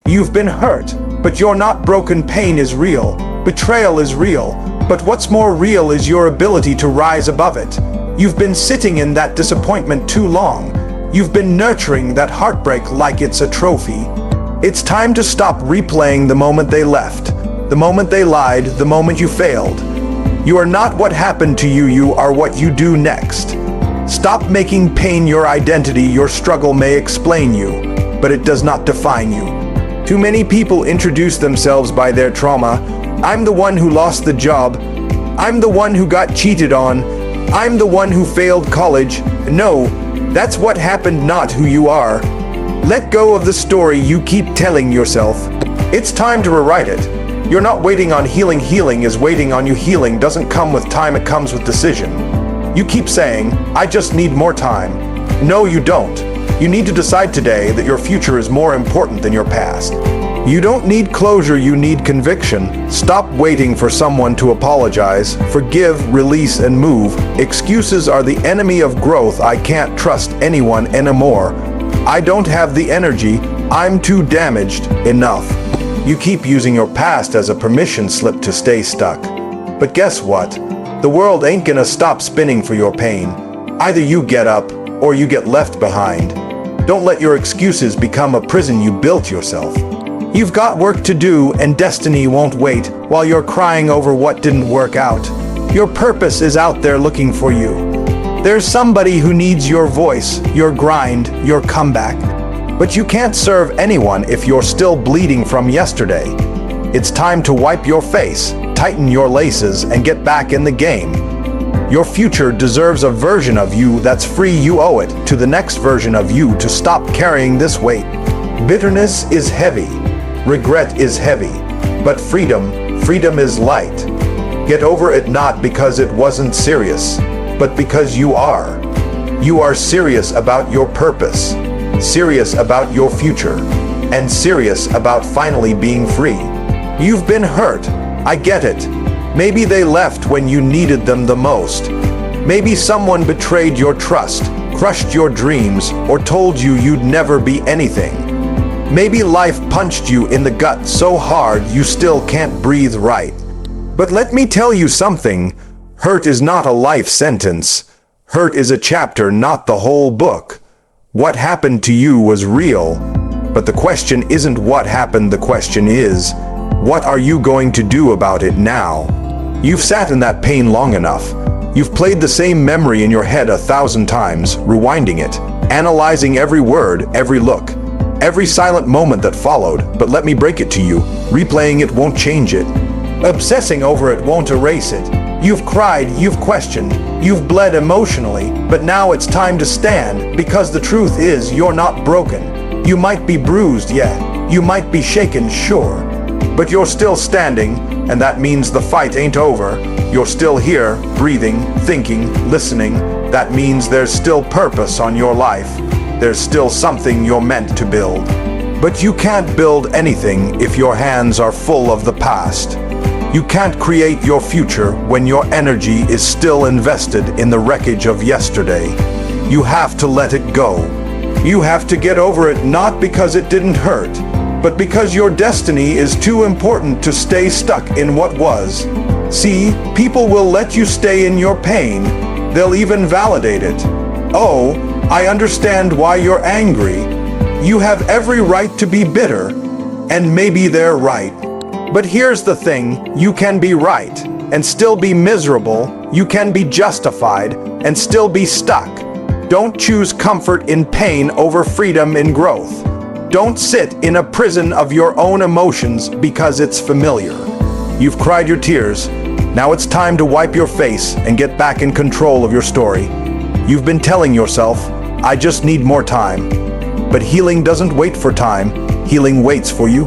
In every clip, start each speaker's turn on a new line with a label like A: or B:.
A: You've been hurt, but you're not broken. Pain is real. Betrayal is real. But what's more real is your ability to rise above it. You've been sitting in that disappointment too long. You've been nurturing that heartbreak like it's a trophy. It's time to stop replaying the moment they left, the moment they lied, the moment you failed. You are not what happened to you, you are what you do next. Stop making pain your identity. Your struggle may explain you, but it does not define you. Too many people introduce themselves by their trauma. I'm the one who lost the job. I'm the one who got cheated on. I'm the one who failed college. No, that's what happened, not who you are. Let go of the story you keep telling yourself. It's time to rewrite it. You're not waiting on healing. Healing is waiting on you. Healing doesn't come with time, it comes with decision. You keep saying, I just need more time. No, you don't. You need to decide today that your future is more important than your past. You don't need closure, you need conviction. Stop waiting for someone to apologize. Forgive, release, and move. Excuses are the enemy of growth. I can't trust anyone anymore. I don't have the energy. I'm too damaged. Enough. You keep using your past as a permission slip to stay stuck. But guess what? The world ain't gonna stop spinning for your pain. Either you get up, or you get left behind. Don't let your excuses become a prison you built yourself. You've got work to do, and destiny won't wait while you're crying over what didn't work out. Your purpose is out there looking for you. There's somebody who needs your voice, your grind, your comeback. But you can't serve anyone if you're still bleeding from yesterday. It's time to wipe your face, tighten your laces, and get back in the game. Your future deserves a version of you that's free. You owe it to the next version of you to stop carrying this weight. Bitterness is heavy. Regret is heavy. But freedom is light. Get over it, not because it wasn't serious, but because you are. You are serious about your purpose, serious about your future, and serious about finally being free. You've been hurt. I get it. Maybe they left when you needed them the most. Maybe someone betrayed your trust, crushed your dreams, or told you you'd never be anything. Maybe life punched you in the gut so hard you still can't breathe right. But let me tell you something. Hurt is not a life sentence. Hurt is a chapter, not the whole book. What happened to you was real. But the question isn't what happened, the question is, what are you going to do about it now? You've sat in that pain long enough. You've played the same memory in your head 1,000 times, rewinding it, analyzing every word, every look, every silent moment that followed. But let me break it to you, replaying it won't change it. Obsessing over it won't erase it. You've cried, you've questioned, you've bled emotionally, but now it's time to stand, because the truth is you're not broken. You might be bruised, yeah, you might be shaken, sure, but you're still standing, and that means the fight ain't over. You're still here, breathing, thinking, listening. That means there's still purpose on your life. There's still something you're meant to build. But you can't build anything if your hands are full of the past. You can't create your future when your energy is still invested in the wreckage of yesterday. You have to let it go. You have to get over it, not because it didn't hurt, but because your destiny is too important to stay stuck in what was. See, people will let you stay in your pain. They'll even validate it. Oh, I understand why you're angry. You have every right to be bitter, and maybe they're right. But here's the thing, you can be right and still be miserable. You can be justified and still be stuck. Don't choose comfort in pain over freedom in growth. Don't sit in a prison of your own emotions because it's familiar. You've cried your tears. Now it's time to wipe your face and get back in control of your story. You've been telling yourself, I just need more time. But healing doesn't wait for time. Healing waits for you.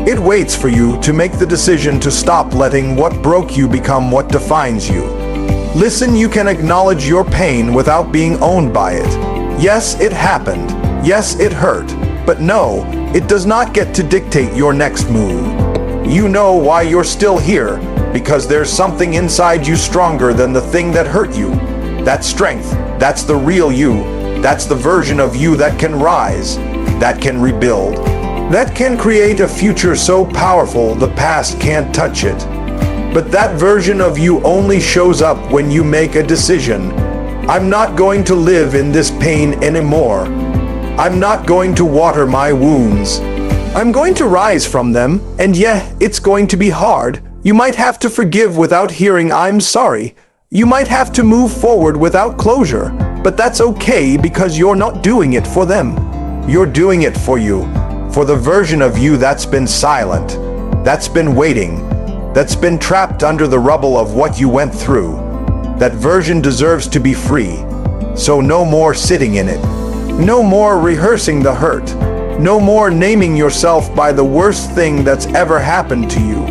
A: It waits for you to make the decision to stop letting what broke you become what defines you. Listen, you can acknowledge your pain without being owned by it. Yes, it happened. Yes, it hurt. But no, it does not get to dictate your next move. You know why you're still here, because there's something inside you stronger than the thing that hurt you. That strength, that's the real you. That's the version of you that can rise, that can rebuild. That can create a future so powerful the past can't touch it. But that version of you only shows up when you make a decision. I'm not going to live in this pain anymore. I'm not going to water my wounds. I'm going to rise from them, and yeah, it's going to be hard. You might have to forgive without hearing "I'm sorry." You might have to move forward without closure, but that's okay because you're not doing it for them. You're doing it for you, for the version of you that's been silent, that's been waiting, that's been trapped under the rubble of what you went through. That version deserves to be free. So no more sitting in it. No more rehearsing the hurt. No more naming yourself by the worst thing that's ever happened to you.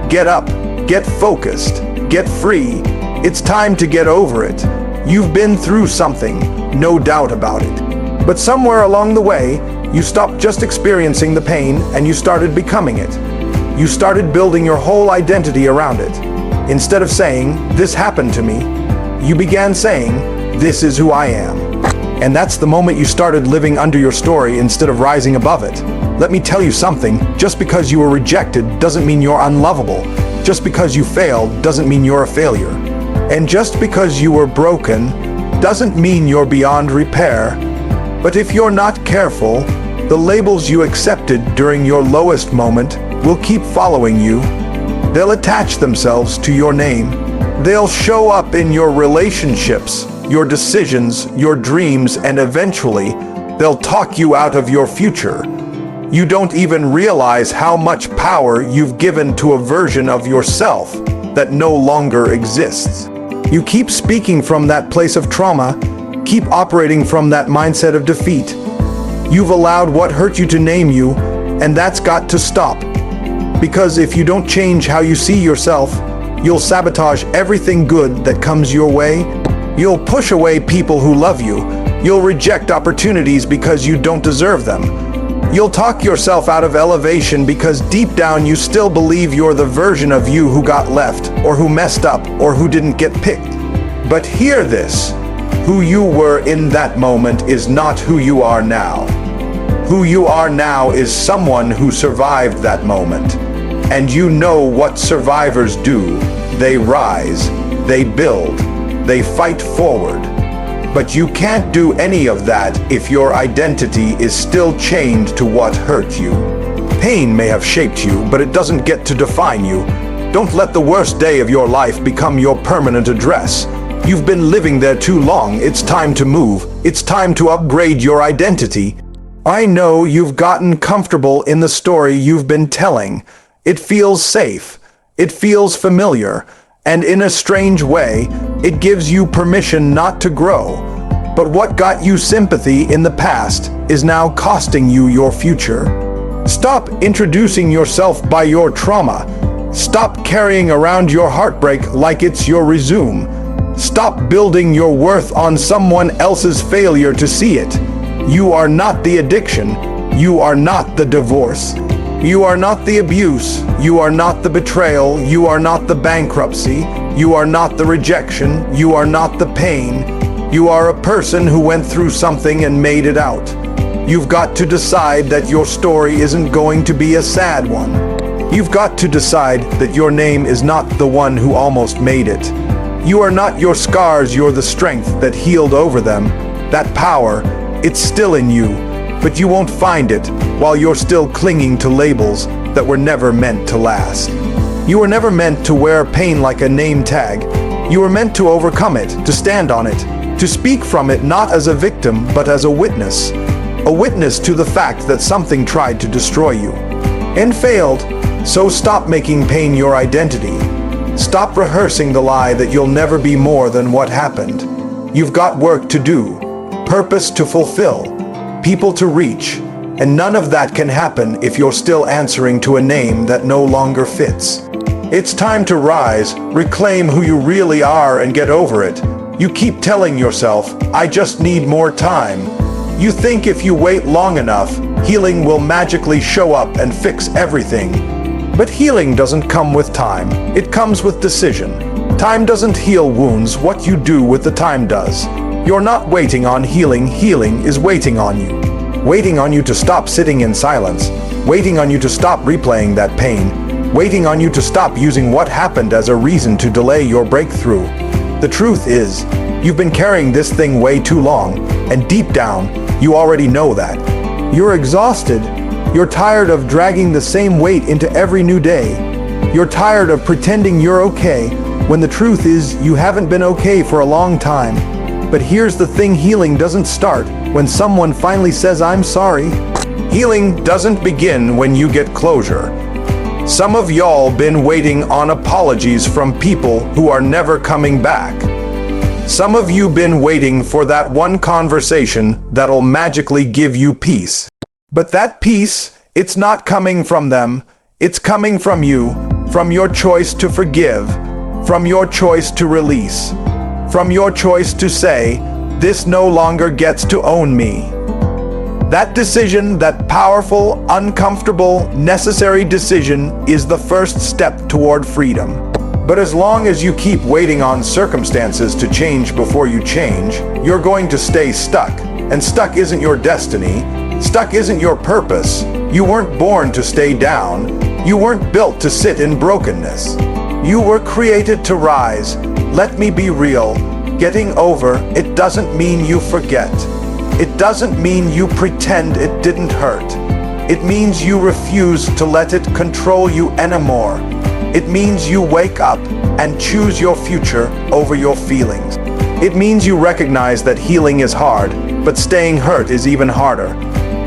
A: Get up, get focused, get free. It's time to get over it. You've been through something, no doubt about it. But somewhere along the way, you stopped just experiencing the pain and you started becoming it. You started building your whole identity around it. Instead of saying, "This happened to me," you began saying, "This is who I am." And that's the moment you started living under your story instead of rising above it. Let me tell you something, just because you were rejected doesn't mean you're unlovable. Just because you failed doesn't mean you're a failure. And just because you were broken doesn't mean you're beyond repair. But if you're not careful, the labels you accepted during your lowest moment will keep following you. They'll attach themselves to your name. They'll show up in your relationships, your decisions, your dreams, and eventually, they'll talk you out of your future. You don't even realize how much power you've given to a version of yourself that no longer exists. You keep speaking from that place of trauma, keep operating from that mindset of defeat. You've allowed what hurt you to name you, and that's got to stop. Because if you don't change how you see yourself, you'll sabotage everything good that comes your way. You'll push away people who love you. You'll reject opportunities because you don't deserve them. You'll talk yourself out of elevation because deep down you still believe you're the version of you who got left, or who messed up, or who didn't get picked. But hear this, who you were in that moment is not who you are now. Who you are now is someone who survived that moment. And you know what survivors do. They rise, they build, they fight forward. But you can't do any of that if your identity is still chained to what hurt you. Pain may have shaped you, but it doesn't get to define you. Don't let the worst day of your life become your permanent address. You've been living there too long. It's time to move. It's time to upgrade your identity. I know you've gotten comfortable in the story you've been telling. It feels safe. It feels familiar. And in a strange way, it gives you permission not to grow. But what got you sympathy in the past is now costing you your future. Stop introducing yourself by your trauma. Stop carrying around your heartbreak like it's your resume. Stop building your worth on someone else's failure to see it. You are not the addiction. You are not the divorce. You are not the abuse. You are not the betrayal. You are not the bankruptcy. You are not the rejection. You are not the pain. You are a person who went through something and made it out. You've got to decide that your story isn't going to be a sad one. You've got to decide that your name is not the one who almost made it. You are not your scars, you're the strength that healed over them. That power, it's still in you, but you won't find it while you're still clinging to labels that were never meant to last. You were never meant to wear pain like a name tag. You were meant to overcome it, to stand on it, to speak from it not as a victim but as a witness. A witness to the fact that something tried to destroy you and failed. So stop making pain your identity. Stop rehearsing the lie that you'll never be more than what happened. You've got work to do, purpose to fulfill, people to reach, and none of that can happen if you're still answering to a name that no longer fits. It's time to rise, reclaim who you really are, and get over it. You keep telling yourself, "I just need more time." You think if you wait long enough, healing will magically show up and fix everything. But healing doesn't come with time. It comes with decision. Time doesn't heal wounds. What you do with the time does. You're not waiting on healing. Healing is waiting on you. waiting on you to stop sitting in silence, waiting on you to stop replaying that pain, waiting on you to stop using what happened as a reason to delay your breakthrough. The truth is, you've been carrying this thing way too long, and deep down, you already know that. You're exhausted. You're tired of dragging the same weight into every new day. You're tired of pretending you're okay, when the truth is you haven't been okay for a long time. But here's the thing, healing doesn't start when someone finally says, "I'm sorry." Healing doesn't begin when you get closure. Some of y'all been waiting on apologies from people who are never coming back. Some of you been waiting for that one conversation that'll magically give you peace. But that peace, it's not coming from them. It's coming from you, from your choice to forgive, from your choice to release, from your choice to say, "This no longer gets to own me." That decision, that powerful, uncomfortable, necessary decision, is the first step toward freedom. But as long as you keep waiting on circumstances to change before you change, you're going to stay stuck. And stuck isn't your destiny. Stuck isn't your purpose. You weren't born to stay down. You weren't built to sit in brokenness. You were created to rise. Let me be real. Getting over it doesn't mean you forget. It doesn't mean you pretend it didn't hurt. It means you refuse to let it control you anymore. It means you wake up and choose your future over your feelings. It means you recognize that healing is hard, but staying hurt is even harder.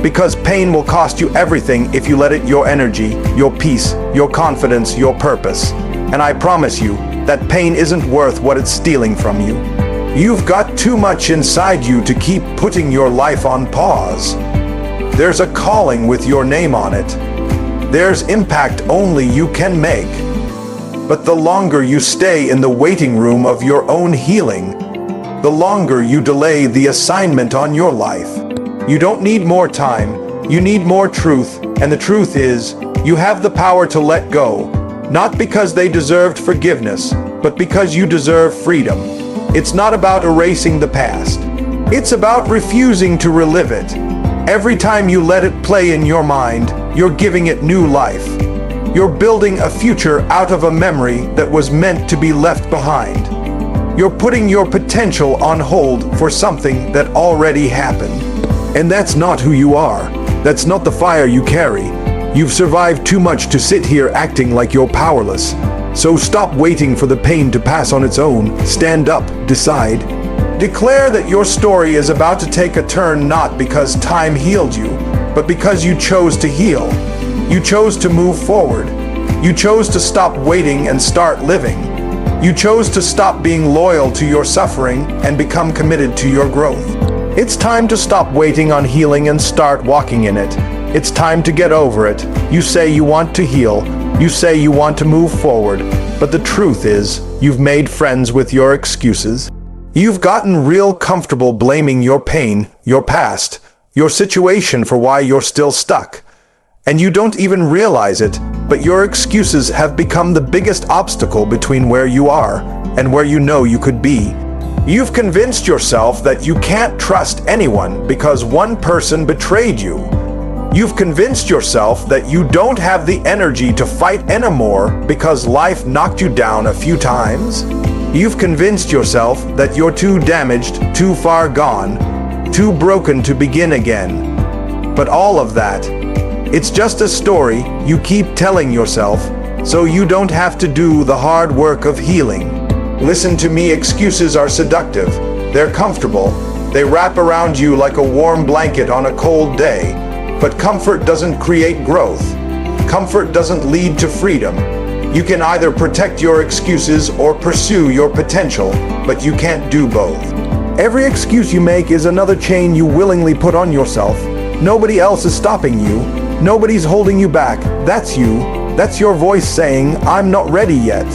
A: Because pain will cost you everything if you let it, your energy, your peace, your confidence, your purpose. And I promise you that pain isn't worth what it's stealing from you. You've got too much inside you to keep putting your life on pause. There's a calling with your name on it. There's impact only you can make. But the longer you stay in the waiting room of your own healing, the longer you delay the assignment on your life. You don't need more time, you need more truth, and the truth is, you have the power to let go, not because they deserved forgiveness, but because you deserve freedom. It's not about erasing the past. It's about refusing to relive it. Every time you let it play in your mind, you're giving it new life. You're building a future out of a memory that was meant to be left behind. You're putting your potential on hold for something that already happened. And that's not who you are. That's not the fire you carry. You've survived too much to sit here acting like you're powerless. So stop waiting for the pain to pass on its own. Stand up, decide. Declare that your story is about to take a turn, not because time healed you, but because you chose to heal. You chose to move forward. You chose to stop waiting and start living. You chose to stop being loyal to your suffering and become committed to your growth. It's time to stop waiting on healing and start walking in it. It's time to get over it. You say you want to heal. You say you want to move forward. But the truth is, you've made friends with your excuses. You've gotten real comfortable blaming your pain, your past, your situation for why you're still stuck. And you don't even realize it, but your excuses have become the biggest obstacle between where you are and where you know you could be. You've convinced yourself that you can't trust anyone because one person betrayed you. You've convinced yourself that you don't have the energy to fight anymore because life knocked you down a few times. You've convinced yourself that you're too damaged, too far gone, too broken to begin again. But all of that, it's just a story you keep telling yourself so you don't have to do the hard work of healing. Listen to me, excuses are seductive. They're comfortable. They wrap around you like a warm blanket on a cold day. But comfort doesn't create growth. Comfort doesn't lead to freedom. You can either protect your excuses or pursue your potential, but you can't do both. Every excuse you make is another chain you willingly put on yourself. Nobody else is stopping you. Nobody's holding you back. That's you. That's your voice saying, "I'm not ready yet.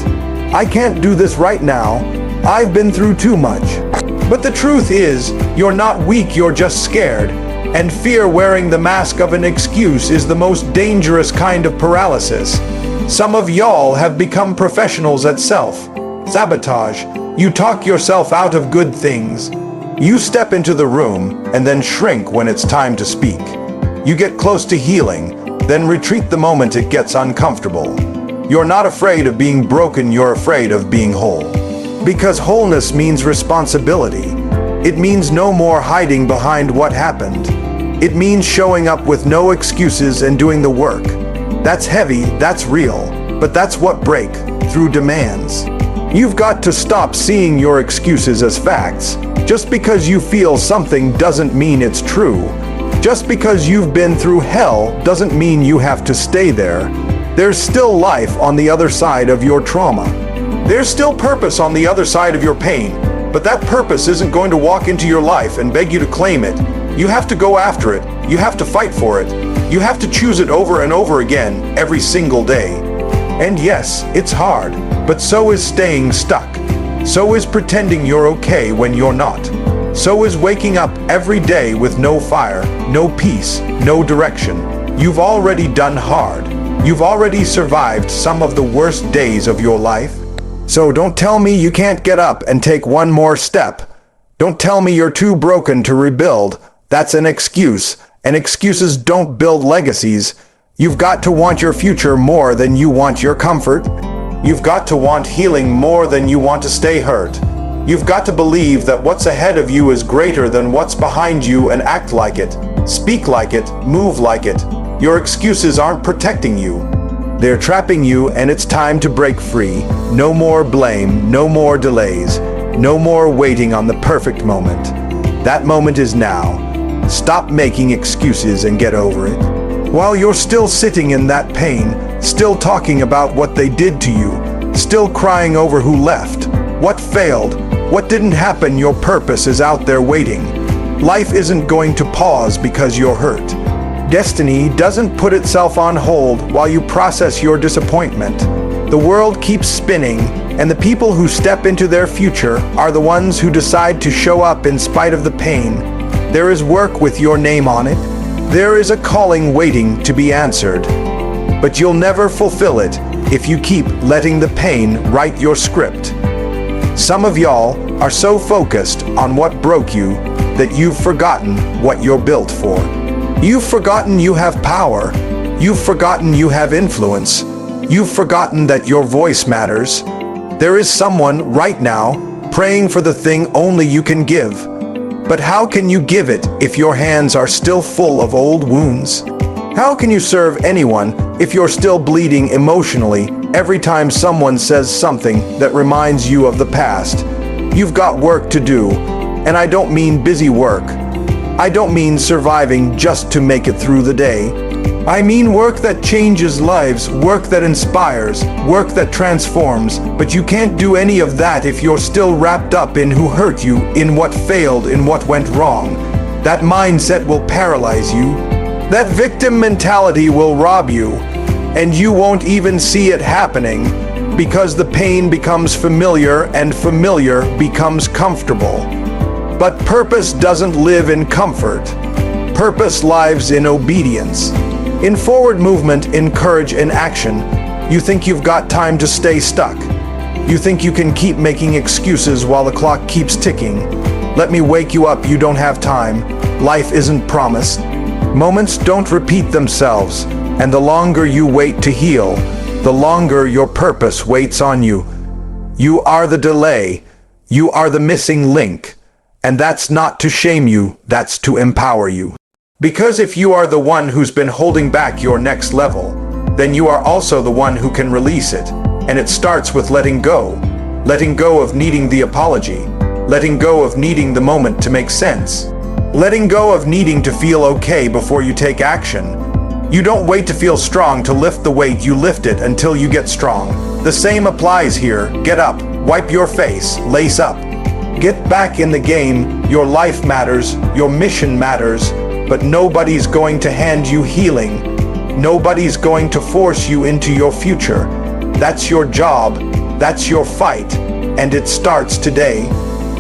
A: I can't do this right now. I've been through too much." But the truth is, you're not weak, you're just scared. And fear wearing the mask of an excuse is the most dangerous kind of paralysis. Some of y'all have become professionals at self-sabotage. You talk yourself out of good things. You step into the room and then shrink when it's time to speak. You get close to healing, then retreat the moment it gets uncomfortable. You're not afraid of being broken, you're afraid of being whole. Because wholeness means responsibility. It means no more hiding behind what happened. It means showing up with no excuses and doing the work. That's heavy, that's real, but that's what breakthrough demands. You've got to stop seeing your excuses as facts. Just because you feel something doesn't mean it's true. Just because you've been through hell doesn't mean you have to stay there. There's still life on the other side of your trauma. There's still purpose on the other side of your pain, but that purpose isn't going to walk into your life and beg you to claim it. You have to go after it. You have to fight for it. You have to choose it over and over again, every single day. And yes, it's hard, but so is staying stuck. So is pretending you're okay when you're not. So is waking up every day with no fire, no peace, no direction. You've already done hard. You've already survived some of the worst days of your life. So don't tell me you can't get up and take one more step. Don't tell me you're too broken to rebuild. That's an excuse, and excuses don't build legacies. You've got to want your future more than you want your comfort. You've got to want healing more than you want to stay hurt. You've got to believe that what's ahead of you is greater than what's behind you and act like it. Speak like it, move like it. Your excuses aren't protecting you. They're trapping you, and it's time to break free. No more blame, no more delays, no more waiting on the perfect moment. That moment is now. Stop making excuses and get over it. While you're still sitting in that pain, still talking about what they did to you, still crying over who left, what failed, what didn't happen, your purpose is out there waiting. Life isn't going to pause because you're hurt. Destiny doesn't put itself on hold while you process your disappointment. The world keeps spinning, and the people who step into their future are the ones who decide to show up in spite of the pain. There is work with your name on it. There is a calling waiting to be answered. But you'll never fulfill it if you keep letting the pain write your script. Some of y'all are so focused on what broke you that you've forgotten what you're built for. You've forgotten you have power. You've forgotten you have influence. You've forgotten that your voice matters. There is someone right now praying for the thing only you can give. But how can you give it if your hands are still full of old wounds? How can you serve anyone if you're still bleeding emotionally every time someone says something that reminds you of the past? You've got work to do, and I don't mean busy work. I don't mean surviving just to make it through the day. I mean work that changes lives, work that inspires, work that transforms. But you can't do any of that if you're still wrapped up in who hurt you, in what failed, in what went wrong. That mindset will paralyze you. That victim mentality will rob you, and you won't even see it happening because the pain becomes familiar and familiar becomes comfortable. But purpose doesn't live in comfort. Purpose lives in obedience. In forward movement, in courage, in action, you think you've got time to stay stuck. You think you can keep making excuses while the clock keeps ticking. Let me wake you up, you don't have time. Life isn't promised. Moments don't repeat themselves, and the longer you wait to heal, the longer your purpose waits on you. You are the delay. You are the missing link. And that's not to shame you, that's to empower you. Because if you are the one who's been holding back your next level, then you are also the one who can release it. And it starts with letting go. Letting go of needing the apology. Letting go of needing the moment to make sense. Letting go of needing to feel okay before you take action. You don't wait to feel strong to lift the weight, you lift it until you get strong. The same applies here. Get up, wipe your face, lace up. Get back in the game. Your life matters, your mission matters, but nobody's going to hand you healing. Nobody's going to force you into your future. That's your job, that's your fight, and it starts today.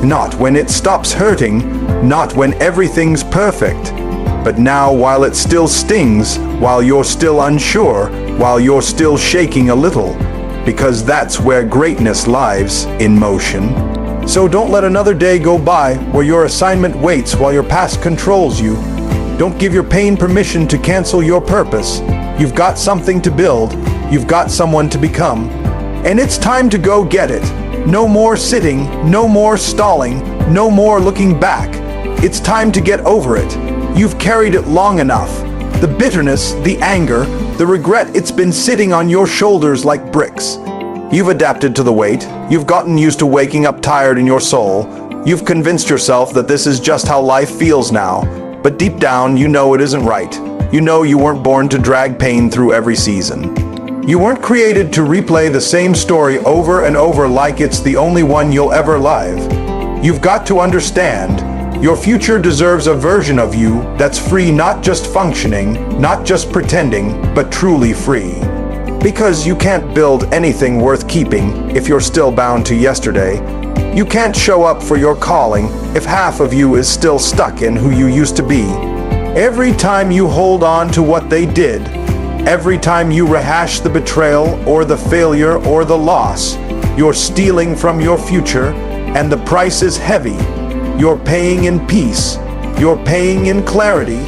A: Not when it stops hurting, not when everything's perfect, but now while it still stings, while you're still unsure, while you're still shaking a little, because that's where greatness lives, in motion. So don't let another day go by where your assignment waits while your past controls you. Don't give your pain permission to cancel your purpose. You've got something to build. You've got someone to become. And it's time to go get it. No more sitting, no more stalling, no more looking back. It's time to get over it. You've carried it long enough. The bitterness, the anger, the regret, it's been sitting on your shoulders like bricks. You've adapted to the weight. You've gotten used to waking up tired in your soul. You've convinced yourself that this is just how life feels now. But deep down, you know it isn't right. You know you weren't born to drag pain through every season. You weren't created to replay the same story over and over like it's the only one you'll ever live. You've got to understand, your future deserves a version of you that's free, not just functioning, not just pretending, but truly free. Because you can't build anything worth keeping if you're still bound to yesterday. You can't show up for your calling if half of you is still stuck in who you used to be. Every time you hold on to what they did, every time you rehash the betrayal or the failure or the loss, you're stealing from your future, and the price is heavy. You're paying in peace. You're paying in clarity.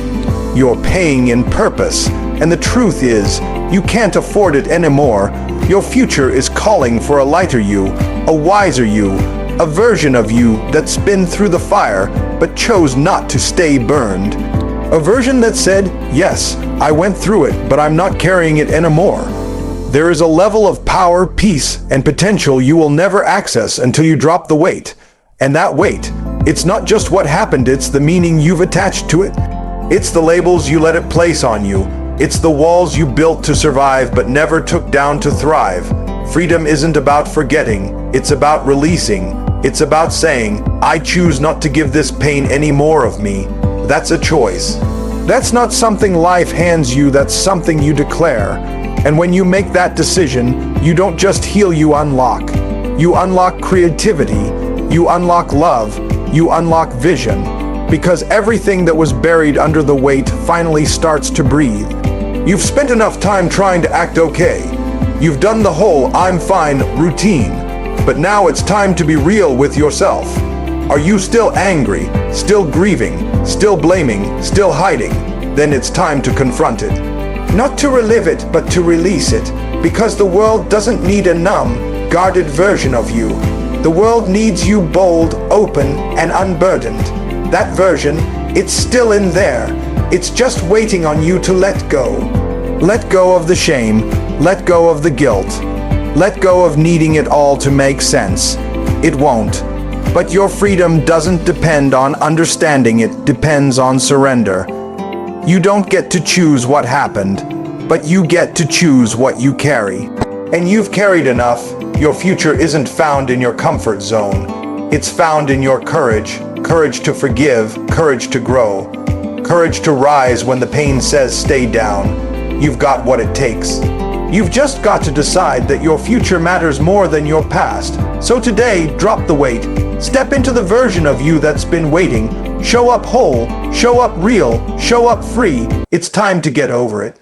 A: You're paying in purpose. And the truth is, you can't afford it anymore. Your future is calling for a lighter you, a wiser you, a version of you that's been through the fire but chose not to stay burned. A version that said, yes, I went through it, but I'm not carrying it anymore. There is a level of power, peace, and potential you will never access until you drop the weight. And that weight, it's not just what happened, it's the meaning you've attached to it. It's the labels you let it place on you. It's the walls you built to survive but never took down to thrive. Freedom isn't about forgetting, it's about releasing. It's about saying, I choose not to give this pain any more of me. That's a choice. That's not something life hands you, that's something you declare. And when you make that decision, you don't just heal, you unlock. You unlock creativity, you unlock love, you unlock vision. Because everything that was buried under the weight finally starts to breathe. You've spent enough time trying to act okay. You've done the whole I'm fine routine. But now it's time to be real with yourself. Are you still angry, still grieving, still blaming, still hiding? Then it's time to confront it. Not to relive it, but to release it. Because the world doesn't need a numb, guarded version of you. The world needs you bold, open, and unburdened. That version, it's still in there. It's just waiting on you to let go. Let go of the shame. Let go of the guilt. Let go of needing it all to make sense. It won't. But your freedom doesn't depend on understanding, it depends on surrender. You don't get to choose what happened, but you get to choose what you carry. And you've carried enough. Your future isn't found in your comfort zone. It's found in your courage. Courage to forgive, courage to grow, courage to rise when the pain says stay down. You've got what it takes. You've just got to decide that your future matters more than your past. So today, drop the weight. Step into the version of you that's been waiting. Show up whole, show up real, show up free. It's time to get over it.